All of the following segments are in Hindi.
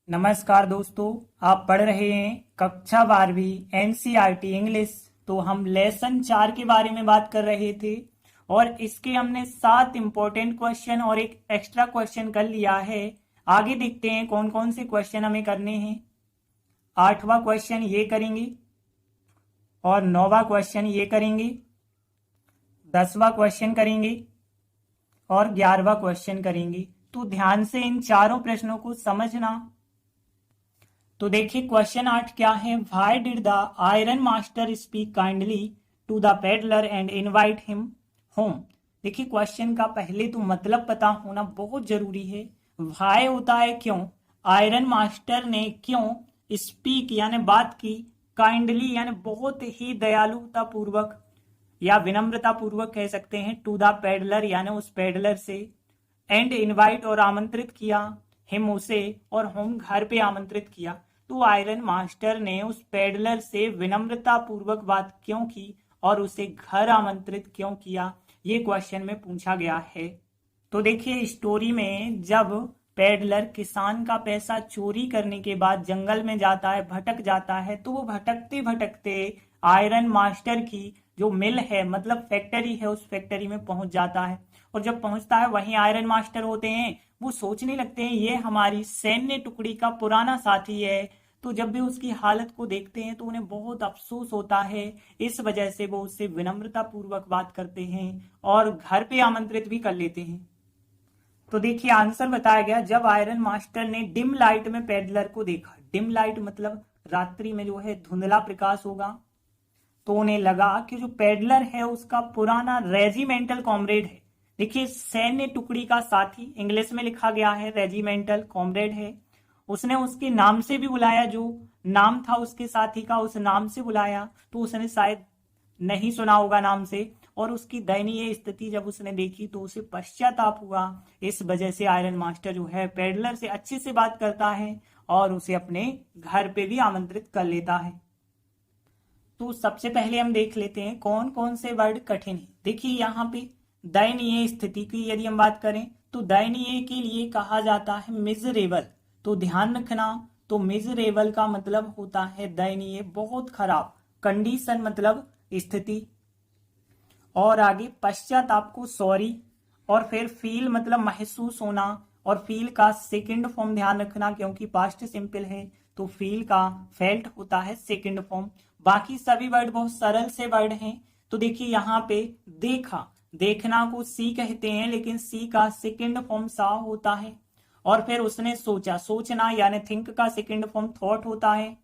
नमस्कार दोस्तों, आप पढ़ रहे हैं कक्षा 12वीं एनसीईआरटी इंग्लिश। तो हम लेसन 4 के बारे में बात कर रहे थे और इसके हमने 7 इंपॉर्टेंट क्वेश्चन और एक एक्स्ट्रा क्वेश्चन कर लिया है। आगे देखते हैं कौन कौन से क्वेश्चन हमें करने हैं। 8वां क्वेश्चन ये करेंगे और 9वां क्वेश्चन ये करेंगे, 10वां क्वेश्चन करेंगे और 11वां क्वेश्चन करेंगे। तो ध्यान से इन चारों प्रश्नों को समझना। तो देखिए क्वेश्चन 8 क्या है। Why did the iron master speak kindly to the peddler and invite him home. देखिए क्वेश्चन का पहले तो मतलब पता होना बहुत जरूरी है। व्हाई होता है क्यों, आयरन मास्टर ने क्यों स्पीक यानी बात की, काइंडली यानी बहुत ही दयालुता पूर्वक या विनम्रता पूर्वक कह सकते हैं, टू द पेडलर यानी उस पेडलर से, एंड इनवाइट और आमंत्रित किया, हिम उसे, और होम घर पे आमंत्रित किया। तो आयरन मास्टर ने उस पेडलर से विनम्रता पूर्वक बात क्यों की और उसे घर आमंत्रित क्यों किया, ये क्वेश्चन में पूछा गया है। तो देखिए स्टोरी में जब पेडलर किसान का पैसा चोरी करने के बाद जंगल में जाता है, भटक जाता है, तो वो भटकते भटकते आयरन मास्टर की जो मिल है मतलब फैक्ट्री है, उस फैक्ट्री में पहुंच जाता है। और जब पहुंचता है वहीं आयरन मास्टर होते हैं, वो सोचने लगते हैं ये हमारी सैन्य टुकड़ी का पुराना साथी है। तो जब भी उसकी हालत को देखते हैं तो उन्हें बहुत अफसोस होता है। इस वजह से वो उससे विनम्रता पूर्वक बात करते हैं और घर पे आमंत्रित भी कर लेते हैं। तो देखिए आंसर बताया गया, जब आयरन मास्टर ने डिम लाइट में पेडलर को देखा। डिम लाइट मतलब रात्रि में जो है धुंधला प्रकाश होगा। तो उन्हें लगा कि जो पेडलर है उसका पुराना रेजिमेंटल कॉमरेड है। देखिए सैन्य टुकड़ी का साथी इंग्लिश में लिखा गया है, रेजिमेंटल कॉमरेड है। उसने उसके नाम से भी बुलाया, जो नाम था उसके साथी का उस नाम से बुलाया। तो उसने शायद नहीं सुना होगा नाम से, और उसकी दयनीय स्थिति जब उसने देखी तो उसे पश्चाताप हुआ। इस वजह से आयरन मास्टर जो है पेडलर से अच्छे से बात करता है और उसे अपने घर पे भी आमंत्रित कर लेता है। तो सबसे पहले हम देख लेते हैं कौन कौन से वर्ड कठिन है। देखिए यहाँ पे दयनीय स्थिति की यदि हम बात करें तो दयनीय के लिए कहा जाता है मिजरेबल। तो ध्यान रखना, तो मिजरेबल का मतलब होता है दयनीय, बहुत खराब, कंडीशन मतलब स्थिति। और आगे पश्चाताप को सॉरी, और फिर फील मतलब महसूस होना, और फील का सेकंड फॉर्म ध्यान रखना क्योंकि पास्ट सिंपल है, तो फील का फेल्ट होता है सेकंड फॉर्म। बाकी सभी वर्ड बहुत सरल से वर्ड हैं। तो देखिए यहाँ पे देखा, देखना को सी कहते हैं लेकिन सी का सेकंड फॉर्म सा होता है। और फिर उसने सोचा, सोचना यानी थिंक का सेकंड फॉर्म थॉट होता है।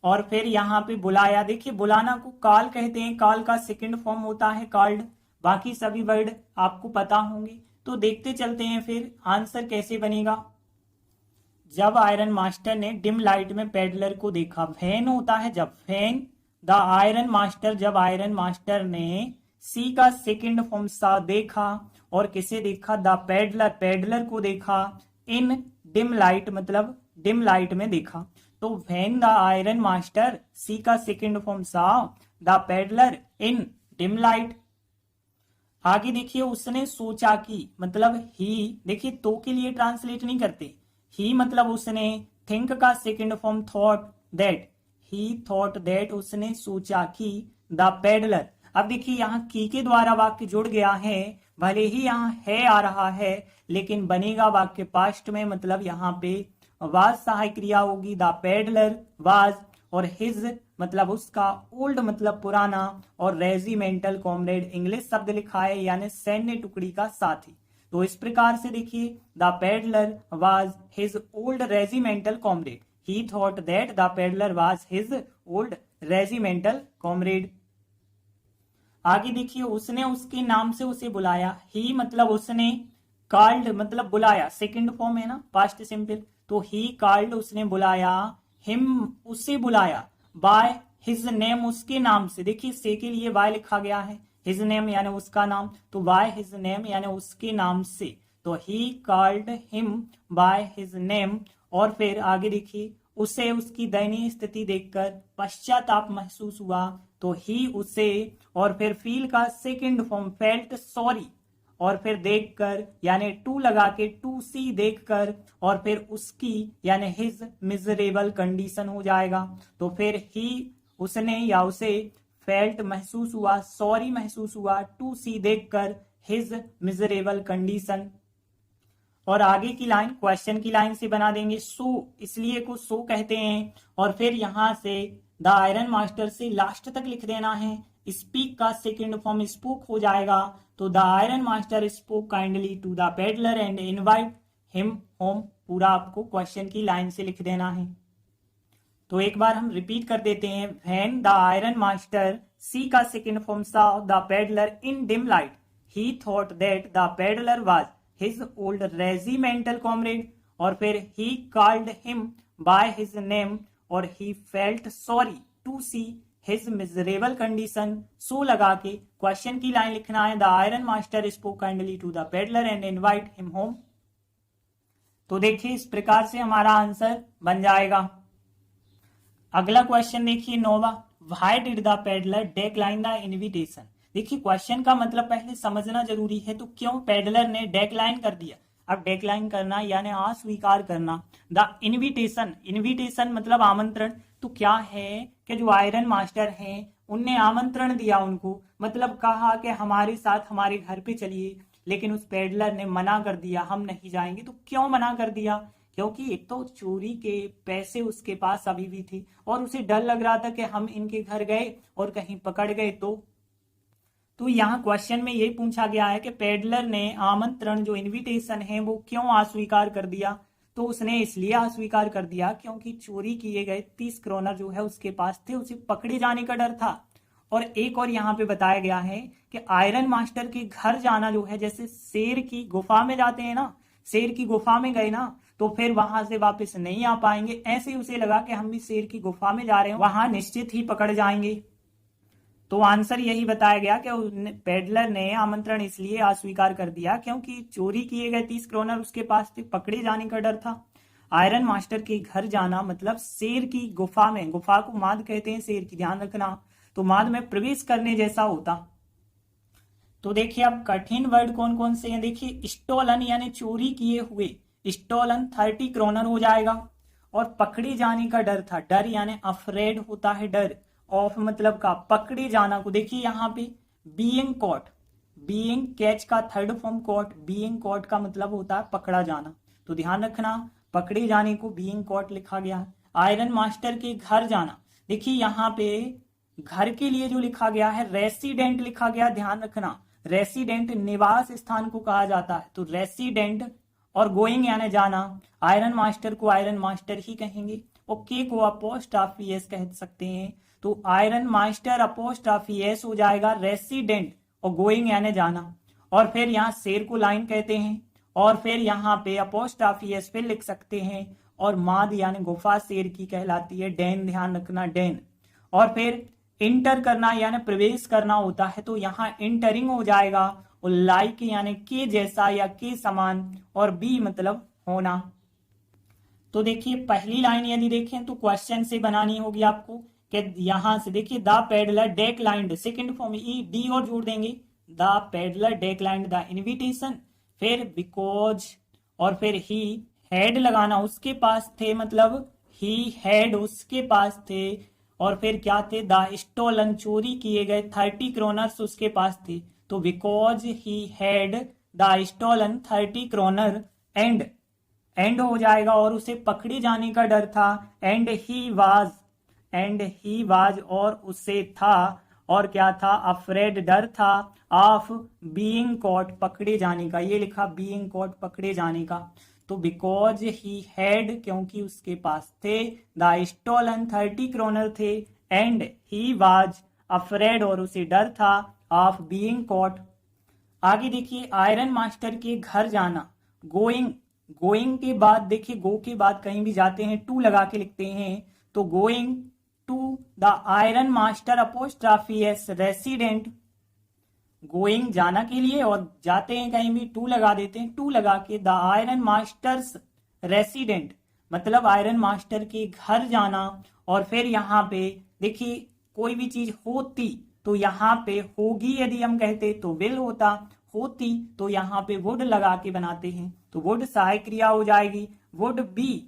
और फिर यहाँ पे बुलाया, देखिए बुलाना को काल कहते हैं, काल का सेकंड फॉर्म होता है कॉल्ड। बाकी सभी वर्ड आपको पता होंगे। तो देखते चलते हैं फिर आंसर कैसे बनेगा। जब आयरन मास्टर ने डिम लाइट में पेडलर को देखा, फैन होता है जब, फैन द आयरन मास्टर, जब आयरन मास्टर ने सी का सेकंड फॉर्म सा देखा, और किसे देखा, द पेडलर, पेडलर को देखा, इन डिम लाइट मतलब डिम लाइट में देखा। तो when the iron master, see का सेकंड फॉर्म सा, the peddler in dim light. आगे देखिए उसने सोचा कि मतलब ही, देखिए तो के लिए ट्रांसलेट नहीं करते, ही मतलब उसने, थिंक का second form thought, that, he thought that, उसने सोचा कि, द पेडलर। अब देखिए यहाँ की के द्वारा वाक्य जुड़ गया है, भले ही यहाँ है आ रहा है लेकिन बनेगा वाक्य पास्ट में, मतलब यहाँ पे वाज सहायक क्रिया होगी, द पेडलर वाज, और हिज मतलब उसका, ओल्ड मतलब पुराना, और रेजिमेंटल कॉमरेड इंग्लिश शब्द लिखा है यानी सैन्य टुकड़ी का साथी। तो इस प्रकार से देखिए the peddler was his old regimental comrade, he thought that the peddler was his old regimental comrade. आगे देखिए उसने उसके नाम से उसे बुलाया, ही मतलब उसने, कॉल्ड मतलब बुलाया, सेकंड फॉर्म है ना पास्ट सिंपल, तो ही कॉल्ड उसने बुलाया, हिम उससे बुलाया, बाय हिज नेम उसके नाम से। देखिए से के लिए बाय लिखा गया है, हिज नेम यानी उसका नाम, तो बाय हिज नेम यानी उसके नाम से, तो ही called him by his name. और फिर आगे देखिए उसे उसकी दयनीय स्थिति देखकर पश्चाताप महसूस हुआ, तो ही उसे, और फिर फील का सेकंड फॉर्म फेल्ट सॉरी, और फिर देखकर यानी टू लगा के टू सी देखकर और फिर उसकी यानी हिज मिजरेबल कंडीशन हो जाएगा। तो फिर ही उसने या उसे फेल्ट महसूस हुआ, सॉरी महसूस हुआ टू सी देखकर हिज मिजरेबल कंडीशन। और आगे की लाइन क्वेश्चन की लाइन से बना देंगे सो, इसलिए को सो कहते हैं। और फिर यहां से द आयरन मास्टर से लास्ट तक लिख देना है। स्पीक का सेकेंड फॉर्म स्पोक हो जाएगा। तो the iron master spoke kindly to the peddler and invite him home, पूरा आपको क्वेश्चन की लाइन से लिख देना है। तो एक बार हम रिपीट कर देते हैं। When the iron master see का second form saw the peddler in dim light he thought that the peddler was his old regimental comrade. और फिर he called him by his name और he felt sorry to see his miserable condition. So लगा के क्वेश्चन की लाइन लिखना है। The iron master spoke kindly to the peddler and invite him home. तो देखिए इस प्रकार से हमारा आंसर बन जाएगा। अगला क्वेश्चन देखिए 9वां, why did the peddler decline the invitation. देखिए क्वेश्चन का मतलब पहले समझना जरूरी है। तो क्यों पेडलर ने डेक्लाइन कर दिया। अब डेक्लाइन करना यानी अस्वीकार करना। द इनविटेशन, इनविटेशन मतलब आमंत्रण। तो क्या है कि जो आयरन मास्टर हैं उनने आमंत्रण दिया उनको, मतलब कहा कि हमारे साथ हमारे घर पे चलिए, लेकिन उस पेडलर ने मना कर दिया, हम नहीं जाएंगे। तो क्यों मना कर दिया, क्योंकि एक तो चोरी के पैसे उसके पास अभी भी थे और उसे डर लग रहा था कि हम इनके घर गए और कहीं पकड़ गए तो यहाँ क्वेश्चन में ये पूछा गया है कि पेडलर ने आमंत्रण जो इनविटेशन है वो क्यों अस्वीकार कर दिया। तो उसने इसलिए अस्वीकार कर दिया क्योंकि चोरी किए गए 30 क्रोनर जो है उसके पास थे, उसे पकड़े जाने का डर था। और एक और यहाँ पे बताया गया है कि आयरन मास्टर के घर जाना जो है, जैसे शेर की गुफा में जाते हैं ना, शेर की गुफा में गए ना तो फिर वहां से वापस नहीं आ पाएंगे, ऐसे उसे लगा कि हम भी शेर की गुफा में जा रहे हैं, वहां निश्चित ही पकड़ जाएंगे। तो आंसर यही बताया गया कि पेडलर ने आमंत्रण इसलिए अस्वीकार कर दिया क्योंकि चोरी किए गए 30 क्रोनर उसके पास थे, पकड़े जाने का डर था। आयरन मास्टर के घर जाना मतलब शेर की गुफा में, गुफा को माद कहते हैं शेर की, ध्यान रखना, तो माद में प्रवेश करने जैसा होता। तो देखिए अब कठिन वर्ड कौन कौन से हैं। देखिए स्टोलन यानी चोरी किए हुए, स्टोलन 30 क्रोनर हो जाएगा। और पकड़े जाने का डर था, डर यानी अफ्रेड होता है डर, ऑफ मतलब का पकड़े जाना को। देखिए यहाँ पे बीइंग कॉट, बीइंग कैच का third form caught, being caught का मतलब होता है पकड़ा जाना, तो ध्यान रखना पकड़े जाने को बीइंग कॉट लिखा गया है। आयरन मास्टर के घर जाना, देखिए यहाँ पे घर के लिए जो लिखा गया है रेसिडेंट लिखा गया, ध्यान रखना रेसिडेंट निवास स्थान को कहा जाता है, तो रेसिडेंट। और गोइंग यानी जाना, आयरन मास्टर को आयरन मास्टर ही कहेंगे और के को अपोस्ट्रोफी एस कह सकते हैं, तो आयरन मास्टर अपोस्ट्रोफी एस हो जाएगा रेसिडेंट, और गोइंग यानी जाना। और फिर यहाँ शेर को लाइन कहते हैं और फिर यहाँ पे अपोस्ट्रोफी एस फिर लिख सकते हैं। और माद यानी गुफा शेर की कहलाती है, डेन ध्यान रखना डेन। और फिर इंटर करना यानी प्रवेश करना होता है, तो यहाँ इंटरिंग हो जाएगा। और लाइक यानी के जैसा या के समान, और बी मतलब होना। तो देखिए पहली लाइन यदि देखें तो क्वेश्चन से बनानी होगी आपको कि यहां से देखिए the peddler declined, second form E D और जोड़ देंगे, the peddler declined the invitation, फिर बिकॉज और फिर ही हैड लगाना, उसके पास थे मतलब ही हैड उसके पास थे। और फिर क्या थे, द स्टोलन चोरी किए गए 30 क्रोनर्स उसके पास थे, तो because he had the stolen 30 kroner and हो जाएगा और उसे पकड़े जाने का डर था। एंड ही वाज और उससे था, और क्या था अफ्रेड डर था, ऑफ बीइंग कॉट पकड़े जाने का, ये लिखा बीइंग कॉट पकड़े जाने का। तो बिकॉज ही हैड क्योंकि उसके पास थे, द स्टोलन 30 क्रोनर थे, एंड ही वाज अफ्रेड और उसे डर था, ऑफ बीइंग कॉट। आगे देखिए आयरन मास्टर के घर जाना, गोइंग के बाद देखिए गो के बाद कहीं भी जाते हैं टू लगा के लिखते हैं, तो going to the iron master apostrophe S resident, going जाना के लिए और जाते हैं कहीं भी टू लगा देते हैं, टू लगा के द आयरन मास्टर्स रेसिडेंट मतलब आयरन मास्टर के घर जाना। और फिर यहाँ पे देखिए कोई भी चीज होती तो यहाँ पे होगी यदि हम कहते तो विल होता, होती तो यहाँ पे वुड लगा के बनाते हैं, तो वुड सहायक क्रिया हो जाएगी। Would be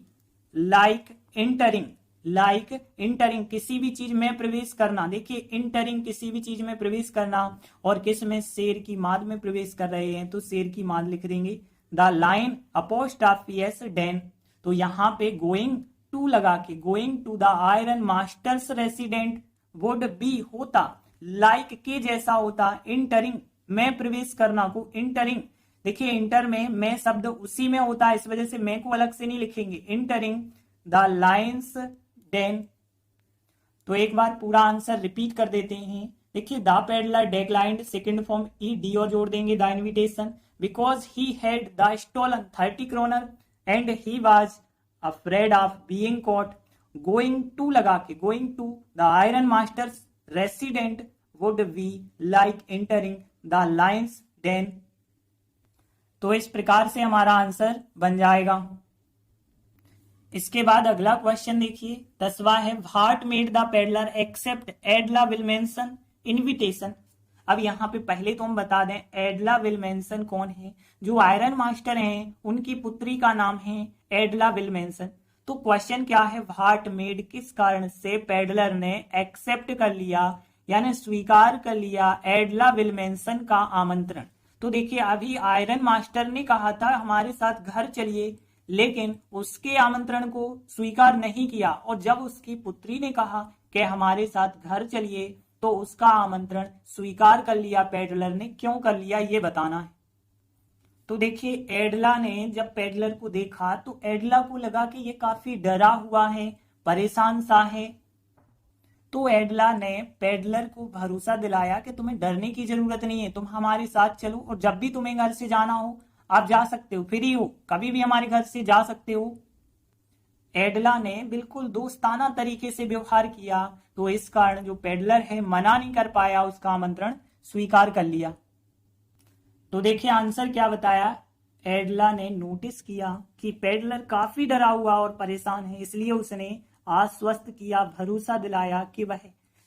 like entering, like entering किसी भी चीज में प्रवेश करना। देखिए इंटरिंग किसी भी चीज में प्रवेश करना, और किस में, शेर की माद में प्रवेश कर रहे हैं तो शेर की माद लिख देंगे। द लाइन अपोस्ट्रोफी डेन, तो यहाँ पे गोइंग टू लगा के, going to the iron master's resident would be होता, लाइक के जैसा होता, इंटरिंग में प्रवेश करना को इंटरिंग। देखिए इंटर में मैं शब्द उसी में होता है, इस वजह से मैं को अलग से नहीं लिखेंगे। Entering the lines then. तो एक बार पूरा आंसर रिपीट कर देते हैं। देखिए the peddler declined, second form E D और जोड़ देंगे, the invitation, because he had the stolen 30 kroner and he was afraid of being caught. Going to लगा के, going to the iron master's resident would be like entering the lion's den. तो इस प्रकार से हमारा आंसर बन जाएगा। इसके बाद अगला क्वेश्चन देखिए, 10वां है, what made the peddler accept Edla Willmansson invitation. अब यहाँ पे पहले तो हम बता दें एडला विल्मेंसन कौन है। जो आयरन मास्टर हैं उनकी पुत्री का नाम है एडला विल्मेंसन। तो क्वेश्चन क्या है, व्हाट मेड किस कारण से पेडलर ने एक्सेप्ट कर लिया यानी स्वीकार कर लिया एडला विल्मेंसन का आमंत्रण। तो देखिए अभी आयरन मास्टर ने कहा था हमारे साथ घर चलिए, लेकिन उसके आमंत्रण को स्वीकार नहीं किया, और जब उसकी पुत्री ने कहा कि हमारे साथ घर चलिए तो उसका आमंत्रण स्वीकार कर लिया पेडलर ने। क्यों कर लिया ये बताना है। तो देखिए एडला ने जब पेडलर को देखा तो एडला को लगा कि ये काफी डरा हुआ है, परेशान सा है। तो एडला ने पेडलर को भरोसा दिलाया कि तुम्हें डरने की जरूरत नहीं है, तुम हमारे साथ चलो और जब भी तुम्हें घर से जाना हो आप जा सकते हो, फ्री हो, कभी भी हमारे घर से जा सकते हो। एडला ने बिल्कुल दोस्ताना तरीके से व्यवहार किया, तो इस कारण जो पेडलर है मना नहीं कर पाया, उसका आमंत्रण स्वीकार कर लिया। तो देखिए आंसर क्या बताया, एडला ने नोटिस किया कि पेडलर काफी डरा हुआ और परेशान है, इसलिए उसने आश्वस्त किया, भरोसा दिलाया कि वह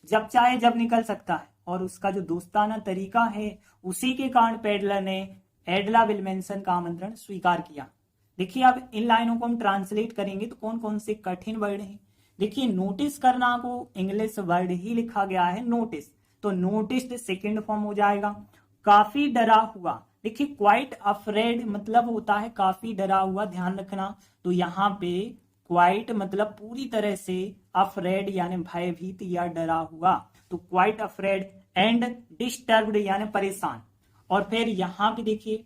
जब चाहे जब निकल सकता है, और उसका जो दोस्ताना तरीका है उसी के कारण पेडलर ने एडला विल्मेंसन का आमंत्रण स्वीकार किया। देखिए अब इन लाइनों को हम ट्रांसलेट करेंगे तो कौन कौन से कठिन वर्ड हैं। देखिए नोटिस करना को इंग्लिश वर्ड ही लिखा गया है नोटिस, तो नोटिस्ड सेकंड फॉर्म हो जाएगा। काफी डरा हुआ, देखिए क्वाइट अफ्रेड मतलब होता है काफी डरा हुआ, ध्यान रखना। तो यहाँ पे क्वाइट मतलब पूरी तरह से, अफ्रेड यानी भयभीत या डरा हुआ, तो क्वाइट अफ्रेड एंड डिस्टर्ब्ड यानी परेशान। और फिर यहाँ पे देखिए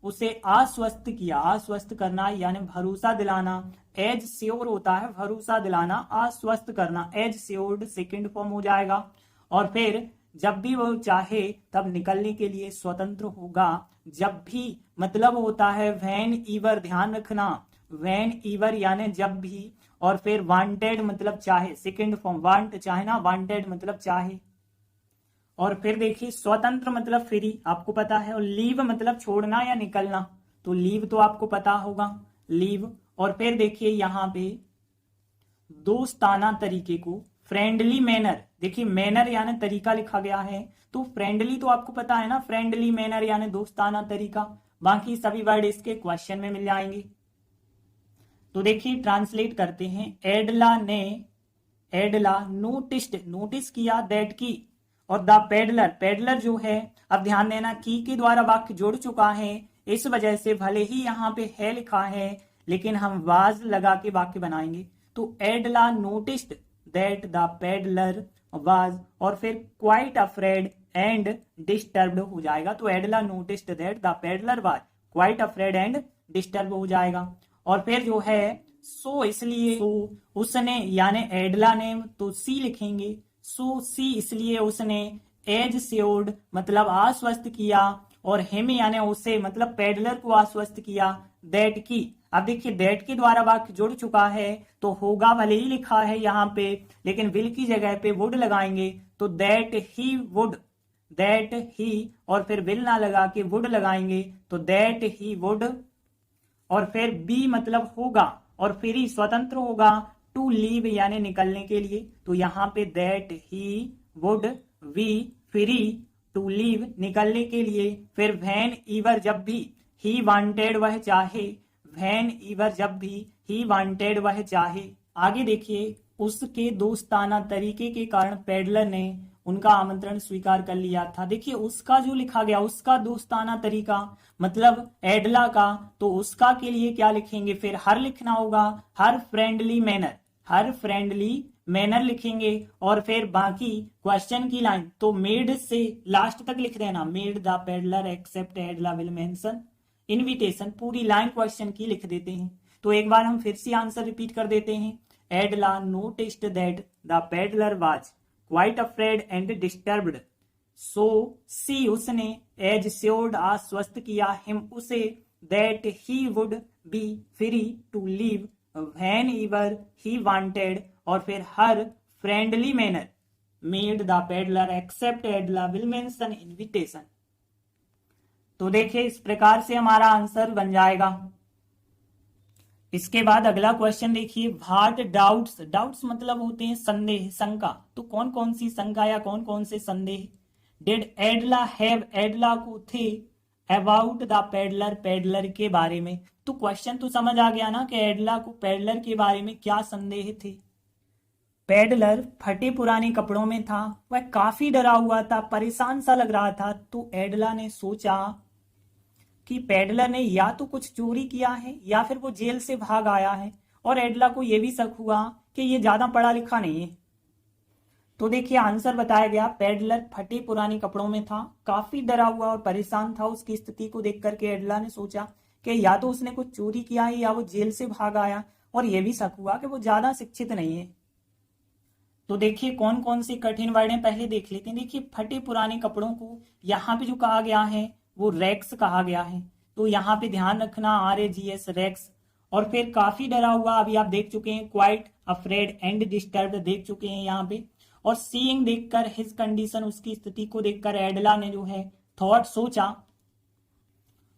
उसे आश्वस्त किया, आश्वस्त करना यानी भरोसा दिलाना, एज श्योर होता है भरोसा दिलाना, आश्वस्त करना, एज श्योर्ड सेकंड फॉर्म हो जाएगा। और फिर जब भी वो चाहे तब निकलने के लिए स्वतंत्र होगा, जब भी मतलब होता है व्हेन ईवर, ध्यान रखना व्हेन ईवर यानी जब भी। और फिर वांटेड मतलब चाहे, सेकंड फॉर्म, वांट चाहे, वांटेड मतलब चाहे। और फिर देखिए स्वतंत्र मतलब फ्री, आपको पता है, और लीव मतलब छोड़ना या निकलना, तो लीव तो आपको पता होगा, लीव। और फिर देखिए यहाँ पे दोस्ताना तरीके को फ्रेंडली मैनर, देखिए मैनर यानी तरीका लिखा गया है, तो फ्रेंडली तो आपको पता है ना, फ्रेंडली मैनर यानी दोस्ताना तरीका। बाकी सभी वर्ड इसके क्वेश्चन में मिल जाएंगे। तो देखिए ट्रांसलेट करते हैं, एडला नोटिस्ड, नोटिस किया, दैट की, और द पेडलर, पेडलर जो है, अब ध्यान देना की के द्वारा वाक्य जुड़ चुका है, इस वजह से भले ही यहाँ पे है लिखा है लेकिन हम वाज लगा के वाक्य बनाएंगे। तो Edla noticed that the peddler was, और फिर क्वाइट अफ्रेड एंड डिस्टर्ब्ड हो जाएगा। तो Edla noticed that the peddler was quite afraid and disturb हो जाएगा। और फिर जो है सो, इसलिए सो उसने यानी एडला ने, तो सी लिखेंगे, सो सी इसलिए उसने, एज श्योर्ड मतलब आश्वस्त किया, और हिम यानी उसे मतलब पेडलर को आश्वस्त किया, दैट की। अब देखिए दैट के द्वारा वाक्य जुड़ चुका है, तो होगा भले ही लिखा है यहाँ पे, लेकिन विल की जगह पे वुड लगाएंगे, तो that he would, that he, और फिर विल ना लगा के वुड लगाएंगे, तो दैट ही वुड। और फिर बी मतलब होगा, और फिर ही स्वतंत्र होगा, टू लीव यानी निकलने के लिए, तो यहाँ पे that he would be free to leave निकलने के लिए, फिर व्हेन ईवर जब भी, ही वांटेड वह चाहे, व्हेन ईवर जब भी ही वांटेड वह चाहे। आगे देखिए, उसके दोस्ताना तरीके के कारण पेडलर ने उनका आमंत्रण स्वीकार कर लिया था। देखिए उसका जो लिखा गया, उसका दोस्ताना तरीका मतलब एडला का, तो उसका के लिए क्या लिखेंगे, फिर हर लिखना होगा, हर फ्रेंडली मैनर, हर फ्रेंडली मैनर लिखेंगे। और फिर बाकी क्वेश्चन की लाइन तो मेड से लास्ट तक लिख देना, made the peddler accept Edla will mention invitation, पूरी लाइन क्वेश्चन की लिख देते हैं। तो एक बार हम फिर से आंसर रिपीट कर देते हैं। Edla noticed that the peddler was quite afraid and disturbed, so she उसने, एज श्योर्ड आश्वस्त किया, हिम उसे, that he would be free to leave whenever he wanted, और फिर her friendly manner made the peddler accept Edla will mention invitation. तो देखिए इस प्रकार से हमारा आंसर बन जाएगा। इसके बाद अगला क्वेश्चन देखिए, व्हाट डाउट्स, डाउट्स मतलब होते हैं संदेह, शंका, तो कौन कौन सी शंका या कौन कौन से संदेह डिड एडला हैव, एडला को थे, अबाउट द पेडलर, पेडलर के बारे में। तो क्वेश्चन तो समझ आ गया ना कि एडला को पेडलर के बारे में क्या संदेह थे। पेडलर फटे पुराने कपड़ों में था, वह काफी डरा हुआ था, परेशान सा लग रहा था। तो एडला ने सोचा कि पेडलर ने या तो कुछ चोरी किया है या फिर वो जेल से भाग आया है, और एडला को यह भी शक हुआ कि ये ज्यादा पढ़ा लिखा नहीं है। तो देखिए आंसर बताया गया, पेडलर फटे पुराने कपड़ों में था, काफी डरा हुआ और परेशान था। उसकी स्थिति को देख करके एडला ने सोचा कि या तो उसने कुछ चोरी किया है या वो जेल से भाग आया, और यह भी शक हुआ कि वो ज्यादा शिक्षित नहीं है। तो देखिए कौन कौन से कठिन वर्ड हैं पहले देख लेते हैं। देखिए फटे पुराने कपड़ों को यहाँ पे जो कहा गया है वो रैक्स कहा गया है, तो यहाँ पे ध्यान रखना RAGS रैक्स। और फिर काफी डरा हुआ अभी आप देख चुके हैं, क्वाइट अफ्रेड एंड डिस्टर्ब्ड देख चुके हैं यहाँ पे। और सीइंग देखकर, हिज कंडीशन उसकी स्थिति को देखकर एडला ने जो है थॉट सोचा।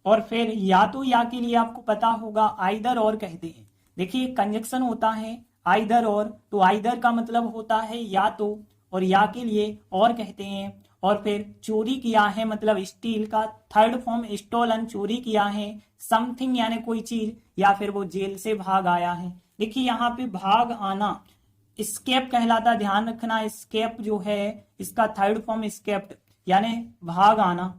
और फिर या तो या के लिए आपको पता होगा आइदर और कहते हैं। देखिए कंजक्शन होता है आइदर और, तो आइदर का मतलब होता है या तो, और या के लिए और कहते हैं। और फिर चोरी किया है मतलब स्टील का थर्ड फॉर्म स्टोलन, चोरी किया है, समथिंग यानी कोई चीज, या फिर वो जेल से भाग आया है। देखिए यहाँ पे भाग आना स्केप कहलाता, ध्यान रखना स्केप जो है इसका थर्ड फॉर्म स्केप्ड यानी भाग आना।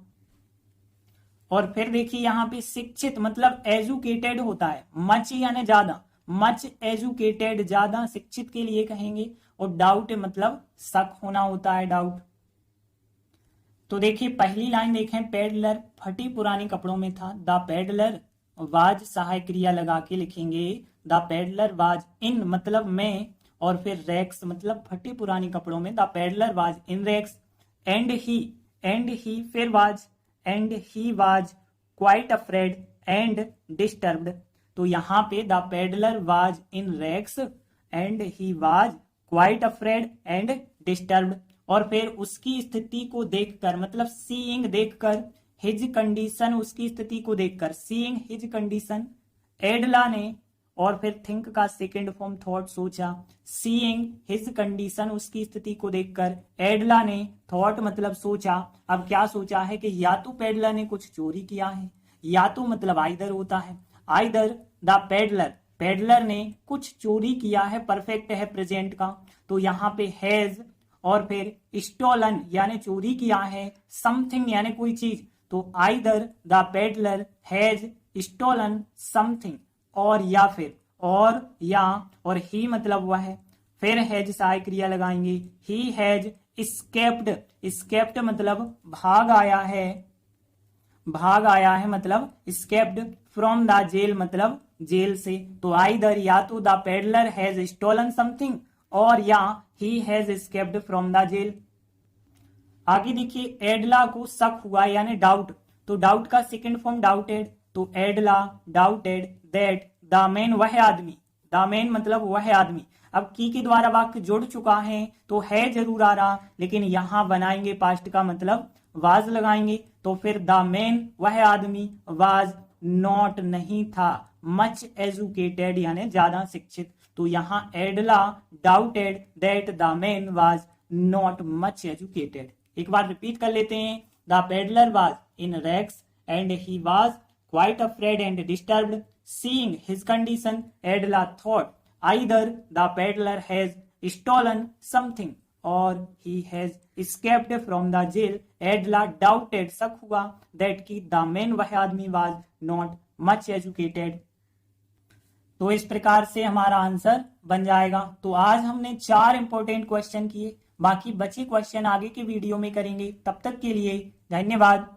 और फिर देखिए यहाँ पे शिक्षित मतलब एजुकेटेड होता है, मच यानी ज्यादा, मच एजुकेटेड ज्यादा शिक्षित के लिए कहेंगे। और डाउट मतलब शक होना होता है, डाउट। तो देखिए पहली लाइन देखें, पेडलर फटी पुरानी कपड़ों में था, द पेडलर वाज सहायक क्रिया लगा के लिखेंगे, द पेडलर वाज इन मतलब में, और फिर रैक्स मतलब फटी पुरानी कपड़ों में, the peddler was in rags, and he फिर was, and he was quite afraid and disturbed. तो यहाँ पे the peddler was in rags and he was quite afraid and disturbed. और फिर उसकी स्थिति को देखकर मतलब सीइंग देखकर, हिज कंडीशन उसकी स्थिति को देखकर, सीइंग हिज कंडीशन, एडला ने, और फिर थिंक का सेकेंड फॉर्म थॉट सोचा, सीइंग हिज कंडीशन उसकी स्थिति को देखकर, एडला ने, थॉट मतलब सोचा। अब क्या सोचा है कि या तो पेडलर ने कुछ चोरी किया है, या तो मतलब आइदर होता है, आइदर द पेडलर, पेडलर ने कुछ चोरी किया है, परफेक्ट है प्रेजेंट का, तो यहाँ पे हैज, और फिर स्टोलन यानी चोरी किया है, समथिंग यानी कोई चीज, तो either the peddler has stolen something, और या फिर, और या, और ही मतलब वह है, फिर हैज सहायक क्रिया लगाएंगे, ही हैज स्केप्ड, स्केप्ड मतलब भाग आया है, भाग आया है मतलब स्केप्ड, फ्रॉम द जेल मतलब जेल से। तो आइदर या तो the peddler has stolen something, और या he has escaped from the jail. आगे देखिए एडला को शक हुआ यानी डाउट, तो डाउट का सेकंड फॉर्म डाउटेड, तो एडला डाउटेड दैट द मैन वह आदमी, द मैन मतलब वह आदमी। अब की के द्वारा वाक्य जुड़ चुका है तो है जरूर आ रहा, लेकिन यहां बनाएंगे पास्ट का मतलब वाज लगाएंगे, तो फिर द मैन वह आदमी वाज नॉट नहीं था, मच एजुकेटेड यानी ज्यादा शिक्षित। तो यहाँ Edla doubted that the man was not much educated. एक बार रिपीट कर लेते हैं, the peddler was in rags and he was quite afraid and disturbed. Seeing his condition, Adela thought either the peddler has stolen something or he has escaped from the jail. Adela doubted, शक हुआ that कि the man वह आदमी was not much educated. तो इस प्रकार से हमारा आंसर बन जाएगा। तो आज हमने 4 इंपॉर्टेंट क्वेश्चन किए, बाकी बचे क्वेश्चन आगे के वीडियो में करेंगे। तब तक के लिए धन्यवाद।